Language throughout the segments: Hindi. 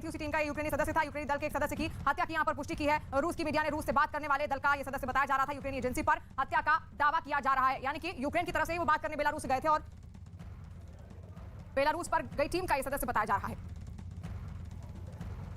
गई थी उसी टीम का यूक्रेनी सदस्य था। यूक्रेनी दल के एक सदस्य की हत्या की यहां पर पुष्टि की है। रूस की मीडिया ने रूस से बात करने वाले दल का यह सदस्य बताया जा रहा था। यूक्रेनी एजेंसी पर हत्या का दावा किया जा रहा है, यानी कि यूक्रेन की तरफ से ही वो बात करने बेलारूस गए थे और बेलारूस पर गई टीम का यह सदस्य बताया जा रहा है।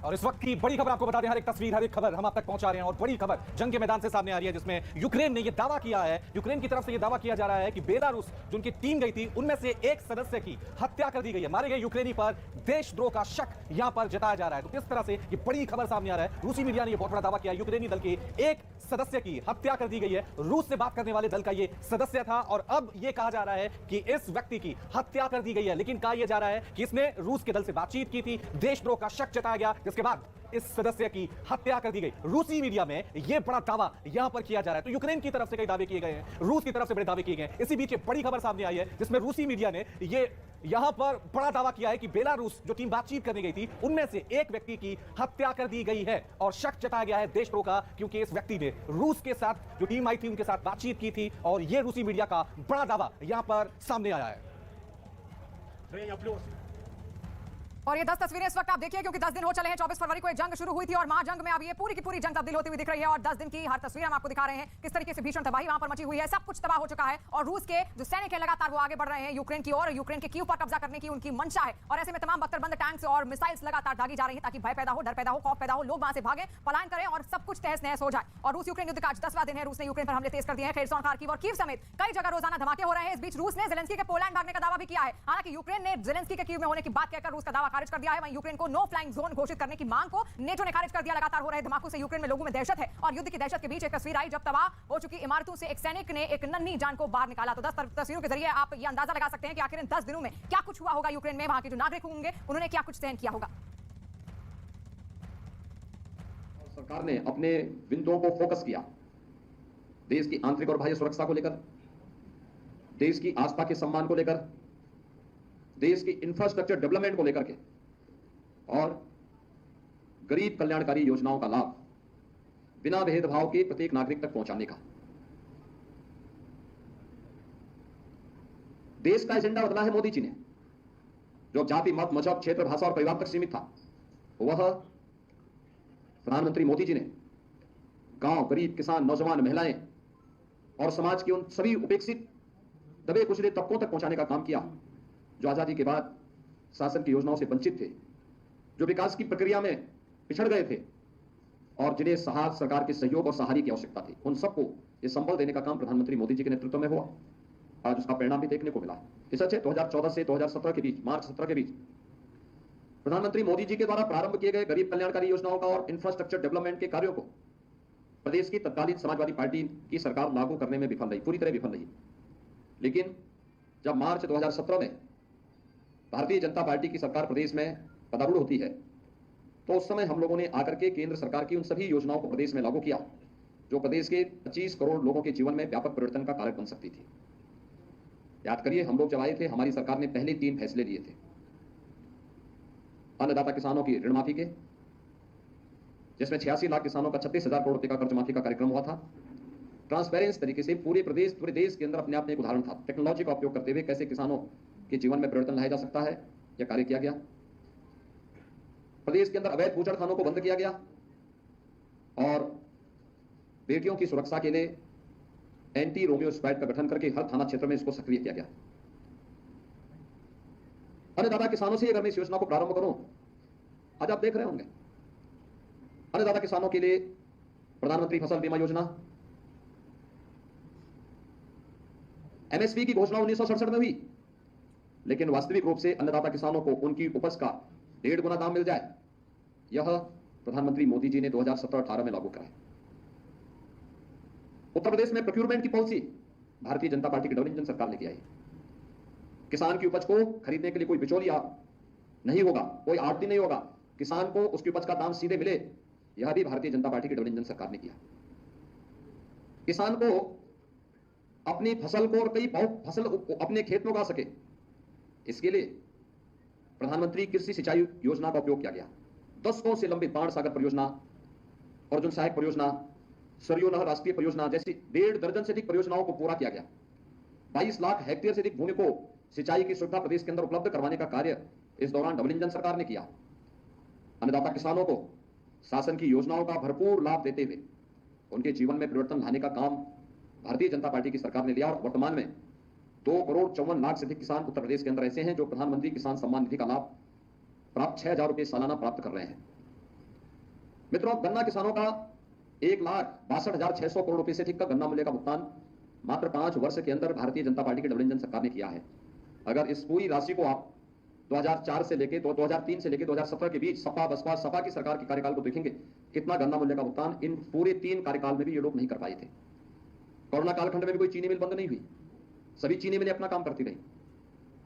और इस वक्त की बड़ी खबर आपको बता दें, हर एक तस्वीर, हर एक खबर हम आप तक पहुंचा रहे हैं। और बड़ी खबर जंग के मैदान से सामने आ रही है, जिसमें यूक्रेन ने यह दावा किया है, यूक्रेन की तरफ से यह दावा किया जा रहा है कि बेलारूस जो उनकी टीम गई थी उनमें से एक सदस्य की हत्या कर दी गई है। मारे गए यूक्रेनी पर देशद्रोह का शक यहां पर जताया जा रहा है। तो किस तरह से यह बड़ी खबर सामने आ रहा है, रूसी मीडिया ने यह बहुत बड़ा दावा किया, यूक्रेनी दल के एक सदस्य की हत्या कर दी गई है। रूस से बात करने वाले दल का यह सदस्य था और अब यह कहा जा रहा है कि इस व्यक्ति की हत्या कर दी गई है। लेकिन कहा यह जा रहा है कि इसने रूस के दल से बातचीत की थी, देशद्रोह का शक जताया गया, जिसके बाद इस सदस्य की हत्या कर दी गई। रूसी मीडिया में यह बड़ा दावा यहां पर किया जा रहा है। तो यूक्रेन की तरफ से कई दावे किए गए हैं, रूस की तरफ से बड़े दावे किए गए हैं। इसी बीच एक बड़ी खबर सामने आई है, जिसमें रूसी मीडिया ने यहां पर बड़ा दावा किया है कि बेलारूस जो टीम बातचीत करने गई थी उनमें से एक व्यक्ति की हत्या कर दी गई है और शक जताया गया है देशद्रोह का, क्योंकि इस व्यक्ति ने रूस के साथ जो टीम आई थी उनके साथ बातचीत की थी। और यह रूसी मीडिया का बड़ा दावा यहां पर सामने आया है। और ये 10 तस्वीरें इस वक्त आप देखिए, क्योंकि 10 दिन हो चले हैं। 24 फरवरी को एक जंग शुरू हुई थी और महाजंग में अब ये पूरी की पूरी जंग तब्दील होती हुई दिख रही है। और 10 दिन की हर तस्वीर हम आपको दिखा रहे हैं, किस तरीके से भीषण तबाही वहां पर मची हुई है। सब कुछ तबाह हो चुका है और रूस के जो सैनिक है लगातार वो आगे बढ़ रहे हैं यूक्रेन की ओर। यूक्रेन के कीव पर कब्जा करने की उनकी मंशा है और ऐसे में तमाम बख्तरबंद टैंक्स और मिसाइल्स लगातार दागी जा रही है, ताकि भय पैदा हो, डर पैदा हो, खौफ पैदा हो, लोग वहां से भागें, पलायन करें और सब कुछ तहस नहस हो जाए। और रूस यूक्रेन युद्ध का आज 10वां दिन है। रूस ने यूक्रेन पर हमले तेज कर दिए हैं। खेरसोन, खार्किव और कीव समेत कई जगह रोजाना धमाके हो रहे हैं। इस बीच रूस ने ज़ेलेंस्की के पोलैंड भागने का दावा भी किया है। हालांकि यूक्रेन ने ज़ेलेंस्की के कीव में होने की बात कहकर रूस का दावा खारिज कर दिया है। वहीं यूक्रेन को नो फ्लाइंग जोन घोषित करने की मांग को नेटो ने खारिज कर दिया। लगातार हो रहे धमाकों से यूक्रेन में लोगों में दहशत है और युद्ध की दहशत के बीच एक तस्वीर आई जब तबाह हो चुकी इमारतों से एक सैनिक ने एक नन्ही जान को बाहर निकाला। तो 10 तस्वीरों के जरिए आप ये अंदाजा लगा सकते हैं कि आखिर इन 10 दिनों में क्या कुछ हुआ होगा यूक्रेन में। वहां के जो नागरिक होंगे उन्होंने क्या कुछ सहन किया होगा। सरकार ने अपने बिंदुओं को फोकस किया, देश की आंतरिक और बाह्य सुरक्षा को लेकर, देश की आस्था के सम्मान को लेकर, देश की इंफ्रास्ट्रक्चर डेवलपमेंट को लेकर के और गरीब कल्याणकारी योजनाओं का लाभ बिना भेदभाव के प्रत्येक नागरिक तक पहुंचाने का। देश का एजेंडा बदला है मोदी जी ने। जो जाति, मत, मजहब, क्षेत्र, भाषा और परिवार तक सीमित था, वह प्रधानमंत्री मोदी जी ने गांव, गरीब, किसान, नौजवान, महिलाएं और समाज के उन सभी उपेक्षित दबे कुचले तबकों तक पहुंचाने का काम किया जो आजादी के बाद शासन की योजनाओं से वंचित थे, जो विकास की प्रक्रिया में पिछड़ गए थे और जिन्हें सरकार के सहयोग और सहारे की आवश्यकता थी। उन सबको ये संबल देने का काम प्रधानमंत्री मोदी जी के नेतृत्व में हुआ। आज उसका परिणाम भी देखने को मिला। ये सच है, 2014 से 2017 के बीच, मार्च 17 के बीच प्रधानमंत्री मोदी जी के द्वारा प्रारंभ किए गए गरीब कल्याणकारी योजनाओं का और इंफ्रास्ट्रक्चर डेवलपमेंट के कार्यों को प्रदेश की तत्कालीन समाजवादी पार्टी की सरकार लागू करने में विफल रही, पूरी तरह विफल रही। लेकिन जब मार्च 2017 में भारतीय जनता पार्टी की सरकार प्रदेश में पदारूढ़ होती है, तो उस समय हम लोगों ने आकर के केंद्र सरकार की उन सभी योजनाओं को प्रदेश में लागू किया जो प्रदेश के 25 करोड़ लोगों के जीवन में व्यापक परिवर्तन का कारक बन सकती थी। याद करिए, हम लोग जब आए थे, हमारी सरकार ने पहले 3 फैसले लिए थे। अन्नदाता किसानों की ऋण माफी के, जिसमें 86 लाख किसानों का 36,000 करोड़ रुपए का कर्ज माफी का कार्यक्रम हुआ था। ट्रांसपेरेंस तरीके से पूरे देश के अंदर अपने आप में एक उदाहरण था। टेक्नोलॉजी का उपयोग करते हुए कैसे किसानों के जीवन में परिवर्तन लाया जा सकता है, यह कार्य किया गया। प्रदेश के अंदर अवैध बूचड़ खानों को बंद किया गया और बेटियों की सुरक्षा के लिए एंटी रोमियो स्क्वाड का गठन करके हर थाना क्षेत्र में इसको सक्रिय किया गया। अन्नदाता किसानों से अगर मैं इस योजना को प्रारंभ करूं, आज आप देख रहे होंगे अन्नदाता किसानों के लिए प्रधानमंत्री फसल बीमा योजना, एमएसपी की घोषणा 1967 में हुई, लेकिन वास्तविक रूप से अन्नदाता किसानों को उनकी उपज का 1.5 गुना दाम मिल जाए, यह प्रधानमंत्री मोदी जी ने 2017-18 में लागू कराया। उत्तर प्रदेश में प्रोक्यूरमेंट की पॉलिसी भारतीय जनता पार्टी की डबल इंजन सरकार लेके आई। किसान की उपज को खरीदने के लिए कोई बिचौलिया नहीं होगा, कोई आड़ती नहीं होगा, किसान को उसकी उपज का दाम सीधे मिले, यह भी भारतीय जनता पार्टी की डबल इंजन सरकार ने किया। किसान को अपनी फसल को और कई फसल अपने खेत में उगा सके, इसके लिए प्रधानमंत्री कृषि सिंचाई योजना का उपयोग किया गया। दशकों से लंबित बाण सागर परियोजना, अर्जुन सहायक परियोजना, सरयू नहर राष्ट्रीय परियोजना जैसी 1.5 दर्जन से अधिक परियोजनाओं को पूरा किया गया। 22 लाख हेक्टेयर से अधिक भूमि को सिंचाई की सुविधा प्रदेश के अंदर उपलब्ध करवाने का कार्य इस दौरान डबल इंजन सरकार ने किया। अन्नदाता किसानों को शासन की योजनाओं का भरपूर लाभ देते हुए उनके जीवन में परिवर्तन लाने का काम भारतीय जनता पार्टी की सरकार ने लिया और वर्तमान में 2,54,00,000 से अधिक किसान उत्तर प्रदेश के अंदर ऐसे हैं जो प्रधानमंत्री किसान सम्मान निधि का लाभ प्राप्त 6,000 रुपये सालाना प्राप्त कर रहे हैं। मित्रों, गन्ना किसानों का 1,62,600 करोड़ रुपए से अधिक का गन्ना मूल्य का भुगतान मात्र 5 वर्ष के अंदर भारतीय जनता पार्टी की डबल इंजन सरकार ने किया है। अगर इस पूरी राशि को आप 2004 से लेके 2003 से लेके 2017 के बीच सपा बसपा सपा की सरकार के कार्यकाल को देखेंगे, कितना गन्ना मूल्य का भुगतान इन पूरे 3 कार्यकाल में भी ये लोग नहीं कर पाए थे। कोरोना कालखंड में भी कोई चीनी मिल बंद नहीं हुई, सभी चीनी मिलें अपना काम करती रही,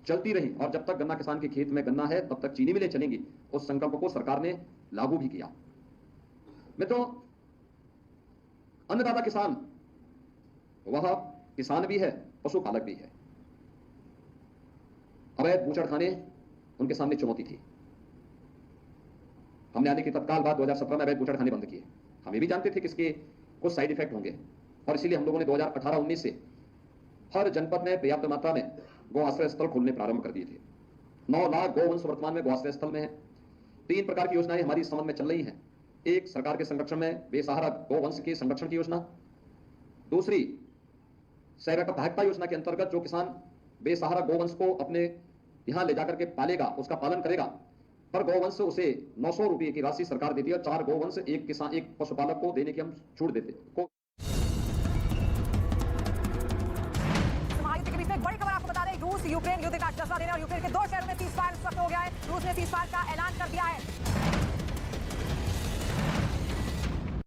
चलती रही, और जब तक गन्ना किसान के खेत में गन्ना है तब तक चीनी मिलें चलेंगी। उस संकल्प को सरकार ने लागू भी किया। मित्रों, अन्नदाता किसान वह किसान भी है, पशुपालक भी है। अवैध बूचड़खाने उनके सामने चुनौती थी। हमने आने के तत्काल बाद 2017 में अवैध बूचड़खाने बंद किए। हम ये भी जानते थे कि इसके कुछ साइड इफेक्ट होंगे और इसीलिए हम लोगों ने 2018-19 से हर जनपद में पर्याप्त मात्रा में गौ आश्रय स्थल खोलने प्रारंभ कर दिए थे। 9 लाख गौवंश वर्तमान में गौ आश्रय स्थल में है। 3 प्रकार की योजनाएं हमारी इस संबंध में चल रही हैं। एक, सरकार के संरक्षण में बेसहारा गौवंश के संरक्षण की योजना। दूसरी, सेवा सहायता योजना के अंतर्गत जो किसान बेसहारा गौवंश को अपने यहां ले जाकर के पालेगा, उसका पालन करेगा, पर गौवंश उसे 900 रुपए की राशि सरकार देती है। 4 गौवंश एक किसान एक पशुपालक को देने की हम छूट देते हैं। महायुद्ध के बीच में एक बड़ी खबर आपको बता दें, रूस यूक्रेन युद्ध का 10वां दिन है और यूक्रेन के 2 शहरों में सीजफायर इस वक्त हो गया है। रूस ने सीजफायर का ऐलान कर दिया है।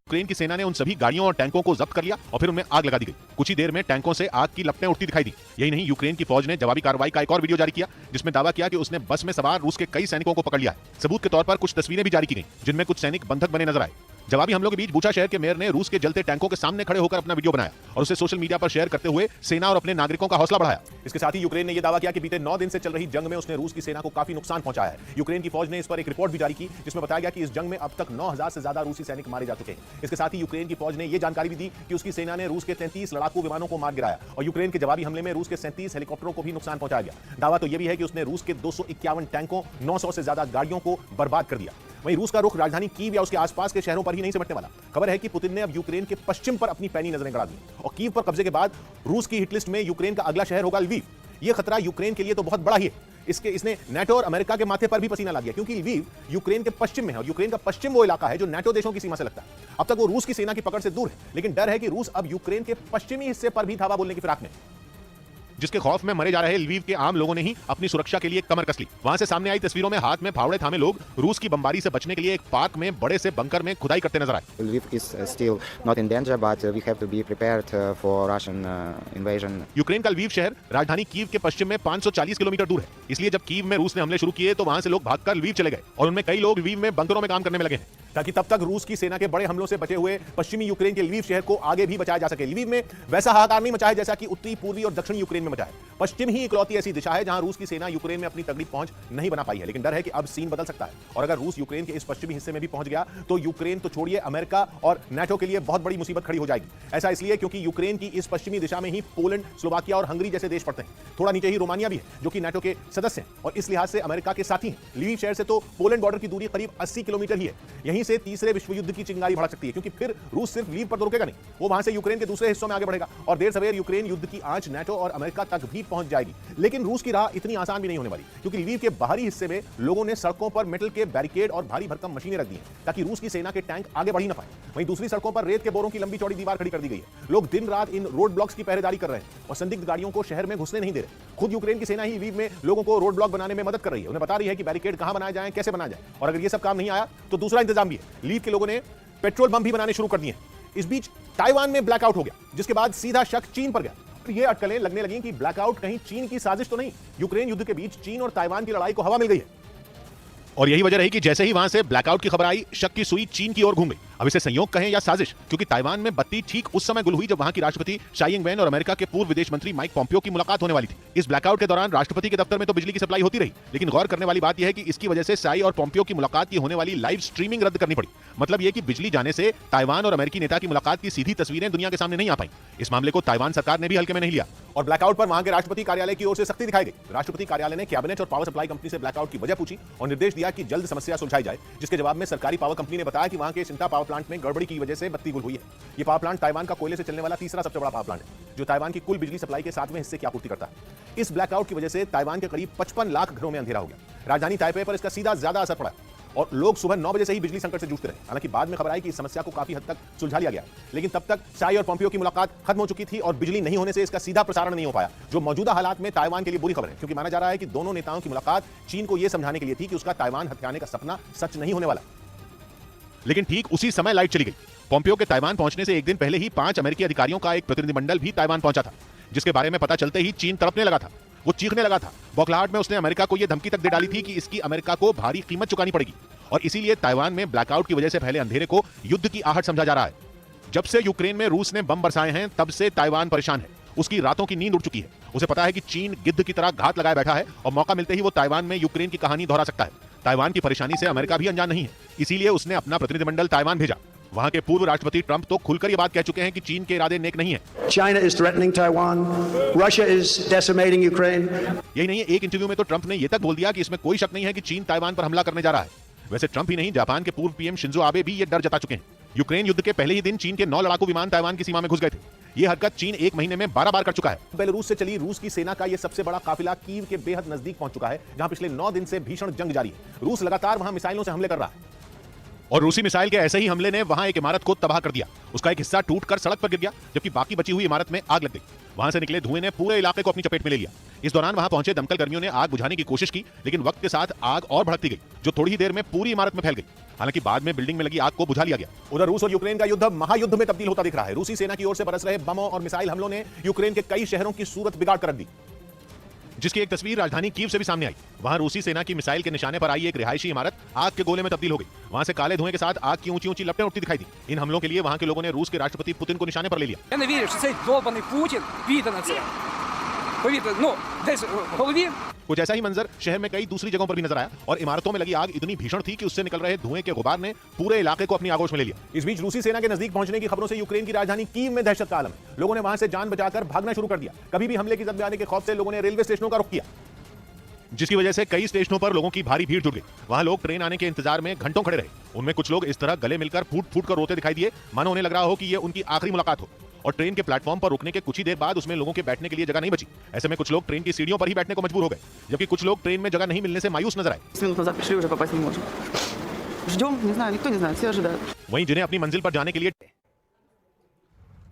यूक्रेन की सेना ने उन सभी गाड़ियों और टैंकों को जब्त कर लिया और फिर उनमें आग लगा दी गई। कुछ ही देर में टैंकों से आग की लपटें उठती दिखाई दी। यही नहीं, यूक्रेन की फौज ने जवाबी कार्रवाई का एक और वीडियो जारी किया जिसमें दावा किया कि उसने बस में सवार रूस के कई सैनिकों को पकड़ लिया है। सबूत के तौर पर कुछ तस्वीरें भी जारी की गई जिनमें कुछ सैनिक बंधक बने नजर आए। जवाबी हमलों के बीच बूचा शहर के मेयर ने रूस के जलते टैंकों के सामने खड़े होकर अपना वीडियो बनाया और उसे सोशल मीडिया पर शेयर करते हुए सेना और अपने नागरिकों का हौसला बढ़ाया। इसके साथ ही यूक्रेन ने यह दावा किया कि बीते 9 दिन से चल रही जंग में उसने रूस की सेना को काफी नुकसान पहुंचाया है। यूक्रेन की फौज ने इस पर एक रिपोर्ट भी जारी की जिसमें बताया गया कि इस जंग में अब तक 9,000 से ज्यादा रूसी सैनिक मारे जा चुके हैं। इसके साथ ही यूक्रेन की फौज ने यह जानकारी भी दी कि उसकी सेना ने रूस के 33 लड़ाकू विमानों को मार गिराया और यूक्रेन के जवाबी हमले में रूस के 37 हेलीकॉप्टरों को भी नुकसान पहुंचाया गया। दावा तो यह भी है कि उसने रूस के 251 टैंकों, 900 से ज्यादा गाड़ियों को बर्बाद कर दिया। वहीं रूस का रुख राजधानी कीव या उसके आसपास के शहरों पर ही नहीं सिमटने वाला। खबर है कि पुतिन ने अब यूक्रेन के पश्चिम पर अपनी पैनी नजरें गड़ा दी और कीव पर कब्जे के बाद रूस की हिट लिस्ट में यूक्रेन का अगला शहर होगा लवीव। यह खतरा यूक्रेन के लिए तो बहुत बड़ा ही है। इसने नाटो और अमेरिका के माथे पर भी पसीना ला दिया क्योंकि लवीव यूक्रेन के पश्चिम में है और यूक्रेन का पश्चिम वो इलाका है जो नाटो देशों की सीमा से लगता है। अब तक वो रूस की सेना की पकड़ से दूर है, लेकिन डर है कि रूस अब यूक्रेन के पश्चिमी हिस्से पर भी धावा बोलने की फिराक में, जिसके खौफ में मरे जा रहे लवीव के आम लोगों ने ही अपनी सुरक्षा के लिए कमर कस ली। वहां से सामने आई तस्वीरों में हाथ में फावड़े थामे लोग रूस की बमबारी से बचने के लिए एक पार्क में बड़े से बंकर में खुदाई करते नजर आए। Lviv is still not in danger, but we have to be prepared for Russian invasion. Ukraine का लवीव शहर राजधानी कीव के पश्चिम में 540 किलोमीटर दूर है। इसलिए जब कीव में रूस ने हमले शुरू किए तो वहां से लोग भागकर लवीव चले गए और उनमें कई लोग लवीव में बंकरों में काम करने में लगे हैं ताकि तब तक रूस की सेना के बड़े हमलों से बचे हुए पश्चिमी यूक्रेन के लवीव शहर को आगे भी बचाया जा सके। लवीव में वैसा हाहाकार नहीं मचा है जैसा कि उत्तरी, पूर्वी और दक्षिणी यूक्रेन में मचा है। पश्चिम ही इकलौती ऐसी दिशा है जहां रूस की सेना यूक्रेन में अपनी तगड़ी पहुंच नहीं बना पाई है, लेकिन डर है कि अब सीन बदल सकता है और अगर रूस यूक्रेन के इस पश्चिमी हिस्से में भी पहुंच गया तो यूक्रेन तो छोड़िए, अमेरिका और नाटो के लिए बहुत बड़ी मुसीबत खड़ी हो जाएगी। ऐसा इसलिए क्योंकि यूक्रेन की इस पश्चिमी दिशा में ही पोलैंड, स्लोवाकिया और हंगरी जैसे देश पड़ते हैं। थोड़ा नीचे ही रोमानिया भी है जो कि नाटो के सदस्य हैं और इस लिहाज से अमेरिका के साथी हैं। लवीव शहर से तो पोलैंड बॉर्डर की दूरी करीब 80 किलोमीटर ही है। यहीं से तीसरे विश्व युद्ध की चिंगारी भड़क सकती है क्योंकि फिर रूस सिर्फ लवीव पर तो रुकेगा नहीं, वो वहां से यूक्रेन के दूसरे हिस्सों में आगे बढ़ेगा और देर सवेर यूक्रेन युद्ध की आंच नाटो और अमेरिका तक भी पहुंच जाएगी। लेकिन रूस की राह इतनी आसान भी नहीं होने वाली क्योंकि लवीव के बाहरी हिस्से में लोगों ने सड़कों पर मेटल के बैरिकेड और भारी भरकम मशीनें रख दी हैं ताकि रूस की सेना के टैंक आगे बढ़ ही ना पाए। वहीं दूसरी सड़कों पर रेत के बोरों की लंबी चौड़ी दीवार खड़ी कर दी गई है। लोग दिन रात इन रोड ब्लॉक्स की पहरेदारी कर रहे हैं और संदिग्ध गाड़ियों को शहर में घुसने नहीं दे रहे। खुद यूक्रेन की सेना ही लवीव में लोगों को रोड ब्लॉक बनाने में मदद कर रही है। उन्हें बता रही है कि बैरिकेड कहां बनाए जाएं, कैसे बनाया जाए और अगर ये सब काम नहीं आया तो दूसरा इंतजाम भी है। लवीव के लोगों ने पेट्रोल बम भी बनाने शुरू कर दिए। इस बीच ताइवान में ब्लैकआउट हो गया जिसके बाद सीधा शक चीन पर गया। ये अटकलें लगने लगी कि ब्लैकआउट कहीं चीन की साजिश तो नहीं। यूक्रेन युद्ध के बीच चीन और ताइवान की लड़ाई को हवा मिल गई है और यही वजह रही कि जैसे ही वहां से ब्लैकआउट की खबर आई, शक की सुई चीन की ओर घूम गई। अब इसे संयोग कहें या साजिश, क्योंकि ताइवान में बत्ती ठीक उस समय गुल हुई जब वहां की राष्ट्रपति शाई इंग वेन और अमेरिका के पूर्व विदेश मंत्री माइक पॉम्पियो की मुलाकात होने वाली थी। इस ब्लैकआउट के दौरान राष्ट्रपति के दफ्तर में तो बिजली की सप्लाई होती रही, लेकिन गौर करने वाली बात यह है कि इसकी वजह से शाई और पॉम्पियो की मुलाकात की होने वाली लाइव स्ट्रीमिंग रद्द करनी पड़ी। मतलब यह कि बिजली जाने से ताइवान और अमेरिकी नेता की मुलाकात की सीधी तस्वीरें दुनिया के सामने नहीं आ पाई। इस मामले को ताइवान सरकार ने भी हल्के में नहीं लिया और ब्लैकआउट पर वहां के राष्ट्रपति कार्यालय की ओर से सख्ती दिखाई गई। राष्ट्रपति कार्यालय ने कैबिनेट और पावर सप्लाई कंपनी से ब्लैकआउट की वजह पूछी और निर्देश दिया कि जल्द समस्या सुलझाई जाए, जिसके जवाब में सरकारी पावर कंपनी ने बताया कि वहां के सिंटा पावर प्लांट में गड़बड़ी की वजह से बत्ती गुल हुई है। यह पावर प्लांट ताइवान का कोयले से चलने वाला तीसरा सबसे बड़ा पावर प्लांट है, जो ताइवान की कुल बिजली सप्लाई के 7वें हिस्से की आपूर्ति करता है। इस ब्लैकआउट की वजह से ताइवान के करीब 55 लाख घरों में अंधेरा हो गया। राजधानी ताइपे पर इसका सीधा ज्यादा असर पड़ा और लोग सुबह 9 बजे से ही बिजली संकट से जूझते रहे। हालांकि बाद में खबर आई कि इस समस्या को काफी हद तक सुलझा लिया गया, लेकिन तब तक शाई और पॉम्पियो की मुलाकात खत्म हो चुकी थी और बिजली नहीं होने से इसका सीधा प्रसारण नहीं हो पाया, जो मौजूदा हालात में ताइवान के लिए बुरी खबर है, क्योंकि माना जा रहा है कि दोनों नेताओं की मुलाकात चीन को यह समझाने के लिए थी कि उसका ताइवान हथियाने का सपना सच नहीं होने वाला। लेकिन ठीक उसी समय लाइट चली गई। पॉम्पियो के ताइवान पहुंचने से एक दिन पहले ही 5 अमेरिकी अधिकारियों का एक प्रतिनिधिमंडल भी ताइवान पहुंचा था, जिसके बारे में पता चलते ही चीन तड़पने लगा था। वो चीखने लगा था। बौखलाहट में उसने अमेरिका को यह धमकी तक दे डाली थी कि इसकी अमेरिका को भारी कीमत चुकानी पड़ेगी और इसीलिए ताइवान में ब्लैकआउट की वजह से पहले अंधेरे को युद्ध की आहट समझा जा रहा है। जब से यूक्रेन में रूस ने बम बरसाए हैं, तब से ताइवान परेशान है। उसकी रातों की नींद उड़ चुकी है। उसे पता है कि चीन गिद्ध की तरह घात लगाए बैठा है और मौका मिलते ही वो ताइवान में यूक्रेन की कहानी दोहरा सकता है। ताइवान की परेशानी से अमेरिका भी अनजान नहीं है, इसीलिए उसने अपना प्रतिनिधिमंडल ताइवान भेजा। वहां के पूर्व राष्ट्रपति ट्रंप तो खुलकर यह बात कह चुके हैं कि चीन के इरादे नेक नहीं है। China is threatening Taiwan. Russia is decimating Ukraine. यही नहीं है, एक इंटरव्यू में तो ट्रंप ने यह तक बोल दिया कि इसमें कोई शक नहीं है कि चीन ताइवान पर हमला करने जा रहा है। वैसे ट्रंप ही नहीं, जापान के पूर्व पीएम शिंजो आबे भी ये डर जता चुके हैं। यूक्रेन युद्ध के पहले ही दिन चीन के 9 लड़ाकू विमान ताइवान की सीमा में घुस गए थे। ये हरकत चीन 1 महीने में 12 बार कर चुका है। बेलारूस से चली रूस की सेना का यह सबसे बड़ा काफिला कीव के बेहद नजदीक पहुंच चुका है, जहां पिछले 9 दिन से भीषण जंग जारी है। रूस लगातार वहां मिसाइलों से हमले कर रहा है और रूसी मिसाइल के ऐसे ही हमले ने वहां एक इमारत को तबाह कर दिया। उसका एक हिस्सा टूटकर सड़क पर गिर गया, जबकि बाकी बची हुई इमारत में आग लग गई। वहां से निकले धुएं ने पूरे इलाके को अपनी चपेट में ले लिया। इस दौरान वहां पहुंचे दमकल कर्मियों ने आग बुझाने की कोशिश की, लेकिन वक्त के साथ आग और भड़कती गई, जो थोड़ी ही देर में पूरी इमारत में फैल गई। हालांकि बाद में बिल्डिंग में लगी आग को बुझा लिया गया। उधर रूस और यूक्रेन का युद्ध महायुद्ध में तब्दील होता दिख रहा है। रूसी सेना की ओर से बरस रहे बमों और मिसाइल हमलों ने यूक्रेन के कई शहरों की सूरत बिगाड़ कर रख दी, जिसकी एक तस्वीर राजधानी कीव से भी सामने आई। वहां रूसी सेना की मिसाइल के निशाने पर आई एक रिहायशी इमारत आग के गोले में तब्दील हो गई। वहां से काले धुएं के साथ आग की ऊंची ऊंची लपटें उठती दिखाई दी। इन हमलों के लिए वहां के लोगों ने रूस के राष्ट्रपति पुतिन को निशाने पर ले लिया। Я не вірю, що цей долбаний Путін піде на це. Повірте, десь в голові. कुछ ऐसा ही मंजर शहर में कई दूसरी जगहों पर भी नजर आया और इमारतों में लगी आग इतनी भीषण थी कि उससे निकल रहे धुएं के गुबार ने पूरे इलाके को अपनी आगोश में ले लिया। इस बीच रूसी सेना के नजदीक पहुंचने की खबरों से यूक्रेन की राजधानी कीव में दहशत का आलम। लोगों ने वहां से जान बचाकर भागना शुरू कर दिया। कभी भी हमले की जद में आने के खौफ से लोगों ने रेलवे स्टेशनों का रुख किया, जिसकी वजह से कई स्टेशनों पर लोगों की भारी भीड़ जुट गई। वहां लोग ट्रेन आने के इंतजार में घंटों खड़े रहे। उनमें कुछ लोग इस तरह गले मिलकर फूट फूट कर रोते दिखाई दिए, मानो उन्हें लग रहा हो कि यह उनकी आखिरी मुलाकात हो। और ट्रेन के प्लेटफॉर्म पर रुकने के कुछ ही देर बाद उसमें लोगों के बैठने के लिए जगह नहीं बची। ऐसे में कुछ लोग ट्रेन की सीढ़ियों पर ही बैठने को मजबूर हो गए, जबकि कुछ लोग ट्रेन में जगह नहीं मिलने से मायूस नजर आए। 10 минут назад пришли, уже попасть не можем. Ждем, не знаю, никто не знает, все ожидают. वहीं जिन्हें अपनी मंजिल पर जाने के लिए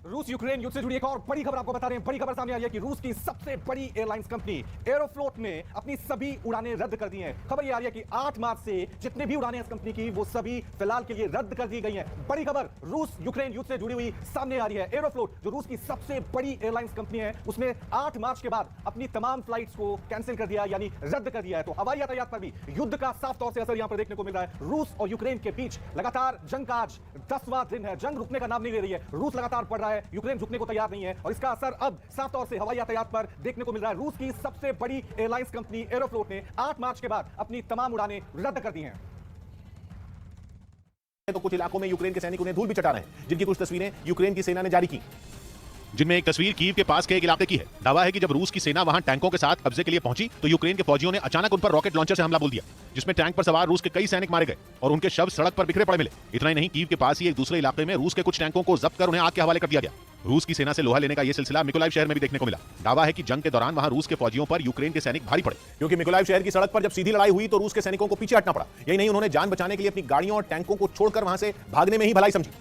रूस यूक्रेन युद्ध से जुड़ी एक और बड़ी खबर आपको बता रहे हैं। बड़ी खबर सामने आई है कि रूस की सबसे बड़ी एयरलाइंस कंपनी एरोफ्लोट ने अपनी सभी उड़ानें रद्द कर दी हैं। खबर ये आ रही है कि 8 मार्च से जितने भी उड़ानें इस कंपनी की वो सभी फिलहाल के लिए रद्द कर दी गई हैं। बड़ी खबर रूस यूक्रेन युद्ध से जुड़ी हुई सामने आ रही है। एरोफ्लोट जो रूस की सबसे बड़ी एयरलाइंस कंपनी है, उसने 8 मार्च के बाद अपनी तमाम फ्लाइट्स को कैंसिल कर दिया, यानी रद्द कर दिया है। तो हवाई यातायात पर भी युद्ध का साफ तौर से असर यहां पर देखने को मिल रहा है। रूस और यूक्रेन के बीच लगातार जंग का आज 10वां दिन है। जंग रुकने का नाम नहीं ले रही है। रूस लगातार बढ़ रहा है, यूक्रेन झुकने को तैयार नहीं है और इसका असर अब साफ तौर से हवाई यातायात पर देखने को मिल रहा है। रूस की सबसे बड़ी एयरलाइंस कंपनी एरोफ्लोट ने 8 मार्च के बाद अपनी तमाम उड़ानें रद्द कर दी हैं। तो कुछ इलाकों में यूक्रेन के सैनिक उन्हें धूल भी चटा रहे हैं, जिनकी कुछ तस्वीरें यूक्रेन की सेना ने जारी की, जिनमें एक तस्वीर कीव के पास के एक इलाके की है। दावा है कि जब रूस की सेना वहां टैंकों के साथ कब्जे के लिए पहुंची तो यूक्रेन के फौजियों ने अचानक उन पर रॉकेट लॉन्चर से हमला बोल दिया, जिसमें टैंक पर सवार रूस के कई सैनिक मारे गए और उनके शव सड़क पर बिखरे पड़े मिले। इतना ही नहीं, कीव के पास ही एक दूसरे इलाके में रूस के कुछ टैंकों को जब्त कर उन्हें आग के हवाले कर दिया गया। रूस की सेना से लोहा लेने का यह सिलसिला मिकोलाइव शहर में भी देखने को मिला। दावा है कि जंग के दौरान वहां रूस के फौजियों पर यूक्रेन के सैनिक भारी पड़े, क्योंकि मिकोलाइव शहर की सड़क पर जब सीधी लड़ाई हुई तो रूस के सैनिकों को पीछे हटना पड़ा। यही नहीं, उन्होंने जान बचाने के लिए अपनी गाड़ियों और टैंकों को छोड़कर वहां से भागने में ही भलाई समझी,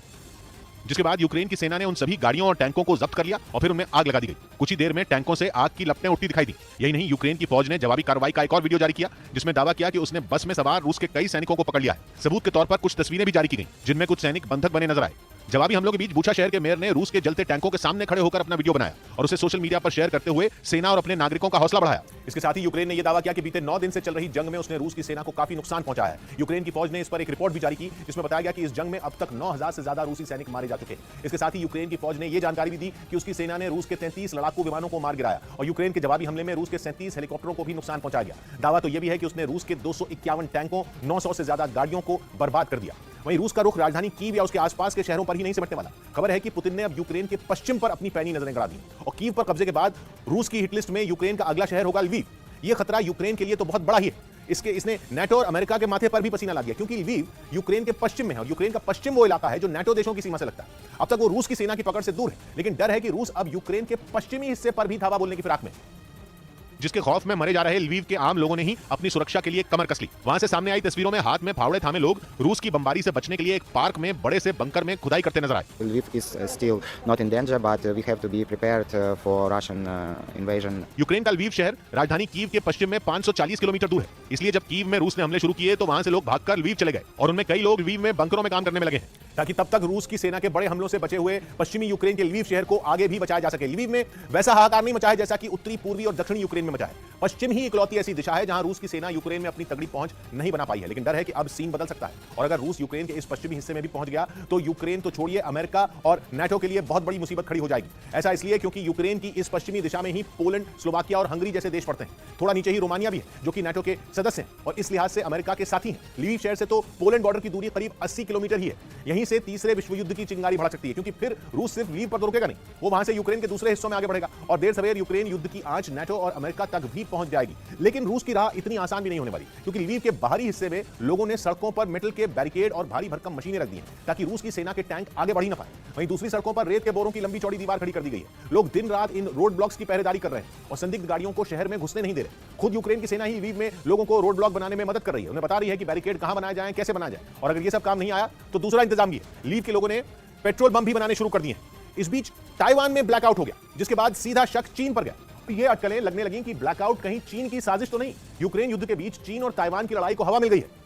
जिसके बाद यूक्रेन की सेना ने उन सभी गाड़ियों और टैंकों को जब्त कर लिया और फिर उनमें आग लगा दी गई। कुछ ही देर में टैंकों से आग की लपटें उठती दिखाई दी। यही नहीं, यूक्रेन की फौज ने जवाबी कार्रवाई का एक और वीडियो जारी किया, जिसमें दावा किया कि उसने बस में सवार रूस के कई सैनिकों को पकड़ लिया है। सबूत के तौर पर कुछ तस्वीरें भी जारी की गई, जिनमें कुछ सैनिक बंधक बने नजर आए। जवाबी हमलों के बीच बूचा शहर के मेयर ने रूस के जलते टैंकों के सामने खड़े होकर अपना वीडियो बनाया और उसे सोशल मीडिया पर शेयर करते हुए सेना और अपने नागरिकों का हौसला बढ़ाया। इसके साथ ही यूक्रेन ने यह दावा किया कि बीते 9 दिन से चल रही जंग में उसने रूस की सेना को काफी नुकसान पहुंचाया है। यूक्रेन की फौज ने इस पर एक रिपोर्ट भी जारी की जिसमें बताया गया कि इस जंग में अब तक 9000 से ज्यादा रूसी सैनिक मारे जा चुके हैं। इसके साथ ही यूक्रेन की फौज ने यह जानकारी भी दी कि उसकी सेना ने रूस के 33 लड़ाकू विमानों को मार गिराया और यूक्रेन के जवाबी हमले में रूस के 37 हेलीकॉप्टरों को भी नुकसान पहुंचाया गया। दावा तो यह भी है कि उसने रूस के 251 टैंकों, 900 से ज्यादा गाड़ियों को बर्बाद कर दिया। वहीं रूस का रुख राजधानी कीव या उसके आसपास के शहरों पर ही नहीं सिमटने वाला। खबर है कि पुतिन ने अब यूक्रेन के पश्चिम पर अपनी पैनी नजरें गड़ा दी और कीव पर कब्जे के बाद रूस की हिट लिस्ट में यूक्रेन का अगला शहर होगा लवीव। यह खतरा यूक्रेन के लिए तो बहुत बड़ा ही है। इसने नाटो और अमेरिका के माथे पर भी पसीना ला दिया क्योंकि लवीव यूक्रेन के पश्चिम में है और यूक्रेन का पश्चिम वो इलाका है जो नाटो देशों की सीमा से लगता है। अब तक वो रूस की सेना की पकड़ से दूर है, लेकिन डर है कि रूस अब यूक्रेन के पश्चिमी हिस्से पर भी धावा बोलने की फिराक में, जिसके खौफ में मरे जा रहे लवीव के आम लोगों ने ही अपनी सुरक्षा के लिए कमर कस ली। वहां से सामने आई तस्वीरों में हाथ में फावड़े थामे लोग रूस की बमबारी से बचने के लिए एक पार्क में बड़े से बंकर में खुदाई करते नजर आए। Lviv is still not in danger, but we have to be prepared for Russian invasion. Ukraine का लवीव शहर राजधानी कीव के पश्चिम में 540 किलोमीटर दूर है। इसलिए जब कीव में रूस ने हमले शुरू किए तो वहां से लोग भागकर लवीव चले गए और उनमें कई लोग लवीव में बंकरों में काम करने में लगे हैं ताकि तब तक रूस की सेना के बड़े हमलों से बचे हुए पश्चिमी यूक्रेन के लवीव शहर को आगे भी बचाया जा सके। लवीव में वैसा हाहाकार नहीं मचा है जैसा कि उत्तरी, पूर्वी और दक्षिणी यूक्रेन में मचा है। पश्चिम ही इकलौती ऐसी दिशा है जहां रूस की सेना यूक्रेन में अपनी तगड़ी पहुंच नहीं बना पाई है, लेकिन डर है कि अब सीन बदल सकता है और अगर रूस यूक्रेन के इस पश्चिमी हिस्से में भी पहुंच गया तो यूक्रेन तो छोड़िए, अमेरिका और नाटो के लिए बहुत बड़ी मुसीबत खड़ी हो जाएगी। ऐसा इसलिए क्योंकि यूक्रेन की इस पश्चिमी दिशा में ही पोलैंड, स्लोवाकिया और हंगरी जैसे देश पड़ते हैं। थोड़ा नीचे ही रोमानिया भी है जो कि नाटो के सदस्य हैं और इस लिहाज से अमेरिका के साथी हैं। लवीव शहर से तो पोलैंड बॉर्डर की दूरी करीब 80 किलोमीटर ही है। यहीं से तीसरे विश्व युद्ध की चिंगारी भड़क सकती है क्योंकि फिर रूस सिर्फ लवीव पर तो रुकेगा नहीं, वो वहां से यूक्रेन के दूसरे हिस्सों में आगे बढ़ेगा और देर सवेर यूक्रेन युद्ध की आंच नाटो और अमेरिका तक भी पहुंच जाएगी। लेकिन रूस की राह इतनी आसान भी नहीं होने वाली क्योंकि लवीव के बाहरी हिस्से में लोगों ने सड़कों पर मेटल के बैरिकेड और भारी भरकम मशीनें रख दी हैं ताकि रूस की सेना के टैंक आगे बढ़ ही ना पाए। वहीं दूसरी सड़कों पर रेत के बोरों की लंबी चौड़ी दीवार खड़ी कर दी गई है। लोग दिन रात इन रोड ब्लॉक्स की पहरेदारी कर रहे हैं और संदिग्ध गाड़ियों को शहर में घुसने नहीं दे रहे। खुद यूक्रेन की सेना ही लवीव में लोगों को रोड ब्लॉक बनाने में मदद कर रही है। उन्हें बता रही है कि बैरिकेड कहां बनाए जाएं, कैसे बनाया जाए और अगर ये सब काम नहीं आया तो दूसरा इंतजाम ये है। लवीव के लोगों ने पेट्रोल बम भी बनाने शुरू कर दिए हैं। इस बीच ताइवान में ब्लैकआउट हो गया जिसके बाद सीधा शक चीन पर गया। ये अटकलें लगने लगी कि ब्लैकआउट कहीं चीन की साजिश तो नहीं। यूक्रेन युद्ध के बीच चीन और ताइवान की लड़ाई को हवा मिल गई है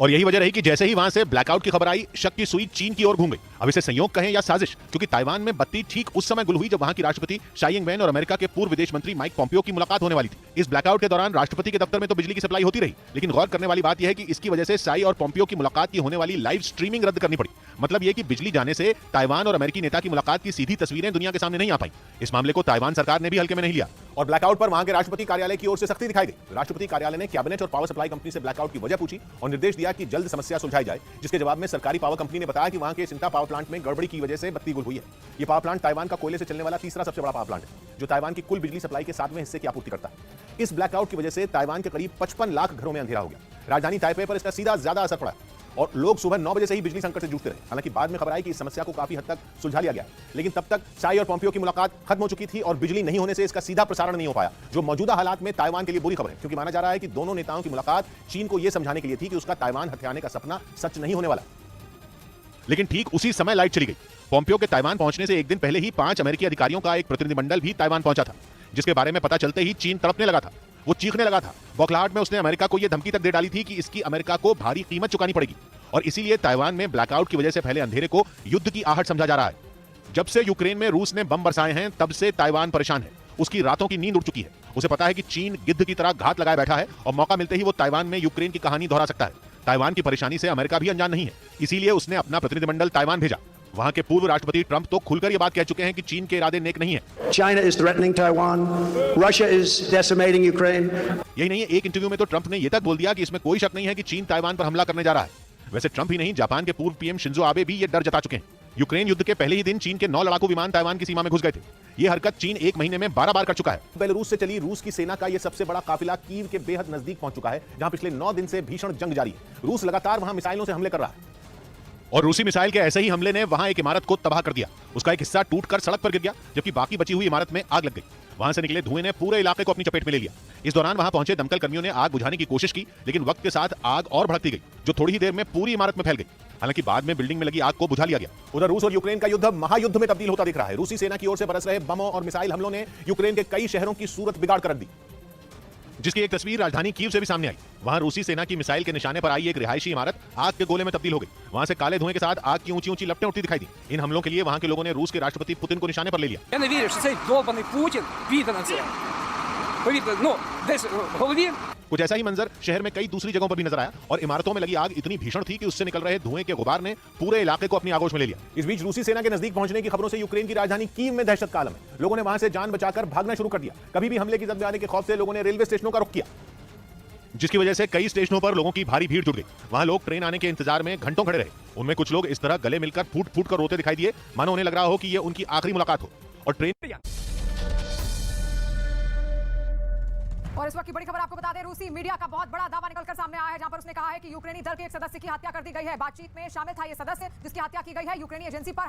और यही वजह रही कि जैसे ही वहां से ब्लैकआउट की खबर आई, शक की सुई चीन की ओर घूम गई। अब इसे संयोग कहें या साजिश, क्योंकि ताइवान में बत्ती ठीक उस समय गुल हुई जब वहां की राष्ट्रपति शाई इंग-वेन और अमेरिका के पूर्व विदेश मंत्री माइक पॉम्पियो की मुलाकात होने वाली थी। इस ब्लैकआउट के दौरान राष्ट्रपति के दफ्तर में तो बिजली की सप्लाई होती रही, लेकिन गौर करने वाली बात यह है कि इसकी वजह से शाई और पॉम्पियो की मुलाकात की होने वाली लाइव स्ट्रीमिंग रद्द करनी पड़ी। मतलब यह कि बिजली जाने से ताइवान और अमेरिकी नेता की मुलाकात की सीधी तस्वीरें दुनिया के सामने नहीं आ पाई। इस मामले को ताइवान सरकार ने भी हल्के में नहीं लिया और ब्लैकआउट पर वहां के राष्ट्रपति कार्यालय की ओर से सख्ती दिखाई गई। राष्ट्रपति कार्यालय ने कैबिनेट और पावर सप्लाई कंपनी से ब्लैकआउट की वजह पूछी और निर्देश दिया कि जल्द समस्या सुलझाई जाए, जिसके जवाब में सरकारी पावर कंपनी ने बताया कि वहां के सिंटा पावर प्लांट में गड़बड़ी की वजह से बत्ती गुल हुई है। यह पावर प्लांट ताइवान का कोयले से चलने वाला तीसरा सबसे बड़ा पावर प्लांट है जो ताइवान की कुल बिजली सप्लाई के 7वें हिस्से की आपूर्ति करता है। इस ब्लैकआउट की वजह से ताइवान के करीब 55 लाख घरों में अंधेरा हो गया। राजधानी ताइपे पर इसका सीधा ज्यादा असर पड़ा और लोग सुबह 9 बजे से ही बिजली संकट से जूझते रहे। हालांकि बाद में खबर आई कि इस समस्या को काफी हद तक सुलझा लिया गया, लेकिन तब तक शाई और पॉम्पियो की मुलाकात खत्म हो चुकी थी और बिजली नहीं होने से इसका सीधा प्रसारण नहीं हो पाया, जो मौजूदा हालात में ताइवान के लिए बुरी खबर है क्योंकि माना जा रहा है कि दोनों नेताओं की मुलाकात चीन को यह समझाने के लिए थी कि उसका ताइवान हथियाने का सपना सच नहीं होने वाला। लेकिन ठीक उसी समय लाइट चली गई। पॉम्पियो के ताइवान पहुंचने से एक दिन पहले ही 5 अमेरिकी अधिकारियों का एक प्रतिनिधिमंडल भी ताइवान पहुंचा था, जिसके बारे में पता चलते ही चीन तड़पने लगा था। वो चीखने लगा था। बौखलाहट में उसने अमेरिका को यह धमकी तक दे डाली थी कि इसकी अमेरिका को भारी कीमत चुकानी पड़ेगी और इसीलिए ताइवान में ब्लैकआउट की वजह से फैले अंधेरे को युद्ध की आहट समझा जा रहा है। जब से यूक्रेन में रूस ने बम बरसाए हैं तब से ताइवान परेशान है। उसकी रातों की नींद उड़ चुकी है। उसे पता है कि चीन गिद्ध की तरह घात लगाए बैठा है और मौका मिलते ही वो ताइवान में यूक्रेन की कहानी दोहरा सकता है। ताइवान की परेशानी से अमेरिका भी अनजान नहीं है, इसीलिए उसने अपना प्रतिनिधिमंडल ताइवान भेजा। वहां के पूर्व राष्ट्रपति ट्रंप तो खुलकर यह बात कह चुके हैं कि चीन के इरादे नेक नहीं है। China is threatening Taiwan. Russia is decimating Ukraine. यही नहीं है, एक इंटरव्यू में तो ट्रंप ने यह तक बोल दिया कि इसमें कोई शक नहीं है कि चीन ताइवान पर हमला करने जा रहा है। वैसे ट्रंप ही नहीं, जापान के पूर्व पीएम शिंजो आबे भी ये डर जता चुके हैं। यूक्रेन युद्ध के पहले ही दिन चीन के 9 लड़ाकू विमान ताइवान की सीमा में घुस गए थे। ये हरकत चीन एक महीने में 12 बार कर चुका है। बेलारूस से चली रूस की सेना का यह सबसे बड़ा काफिला कीव के बेहद नजदीक पहुंच चुका है, जहां पिछले 9 दिन से भीषण जंग जारी है। रूस लगातार वहां मिसाइलों से हमले कर रहा है और रूसी मिसाइल के ऐसे ही हमले ने वहां एक इमारत को तबाह कर दिया। उसका एक हिस्सा टूटकर सड़क पर गिर गया, जबकि बाकी बची हुई इमारत में आग लग गई। वहां से निकले धुएं ने पूरे इलाके को अपनी चपेट में ले लिया। इस दौरान वहां पहुंचे दमकल कर्मियों ने आग बुझाने की कोशिश की, लेकिन वक्त के साथ आग और भड़कती गई, जो थोड़ी ही देर में पूरी इमारत में फैल गई। हालांकि बाद में बिल्डिंग में लगी आग को बुझा लिया गया। उधर रूस और यूक्रेन का युद्ध महायुद्ध में तब्दील होता दिख रहा है। रूसी सेना की ओर से बरस रहे बमों और मिसाइल हमलों ने यूक्रेन के कई शहरों की सूरत बिगाड़ कर रख दी। जिसकी एक तस्वीर राजधानी कीव से भी सामने आई। वहां रूसी सेना की मिसाइल के निशाने पर आई एक रिहायशी इमारत आग के गोले में तब्दील हो गई। वहां से काले धुएं के साथ आग की ऊंची ऊंची लपटें उठती दिखाई दी। इन हमलों के लिए वहां के लोगों ने रूस के राष्ट्रपति पुतिन को निशाने पर ले लिया। Я не вірю, що цей долбаний Путін піде на це. Повірте, ну, десь в голові. कुछ ऐसा ही मंजर शहर में कई दूसरी जगहों पर भी नजर आया और इमारतों में लगी आग इतनी भीषण थी कि उससे निकल रहे धुएं के गुबार ने पूरे इलाके को अपनी आगोश में ले लिया। इस बीच रूसी सेना के नजदीक पहुंचने की खबरों से यूक्रेन की राजधानी कीव में दहशत का आलम है। लोगों ने वहां से जान बचाकर भागना शुरू कर दिया। कभी भी हमले की जद में आने के खौफ से लोगों ने रेलवे स्टेशनों का रुख किया, जिसकी वजह से कई स्टेशनों पर लोगों की भारी भीड़ जुट गई। वहां लोग ट्रेन आने के इंतजार में घंटों खड़े रहे। उनमें कुछ लोग इस तरह गले मिलकर फूट फूट कर रोते दिखाई दिए, मानो उन्हें लग रहा हो कि यह उनकी आखिरी मुलाकात हो। और ट्रेन और इस वक्त की बड़ी खबर आपको बता दें, रूसी मीडिया का बहुत बड़ा दावा निकलकर सामने आया है, जहां पर उसने कहा है कि यूक्रेनी दल के एक सदस्य की हत्या कर दी गई है। बातचीत में शामिल था ये सदस्य जिसकी हत्या की गई है। यूक्रेनी एजेंसी पर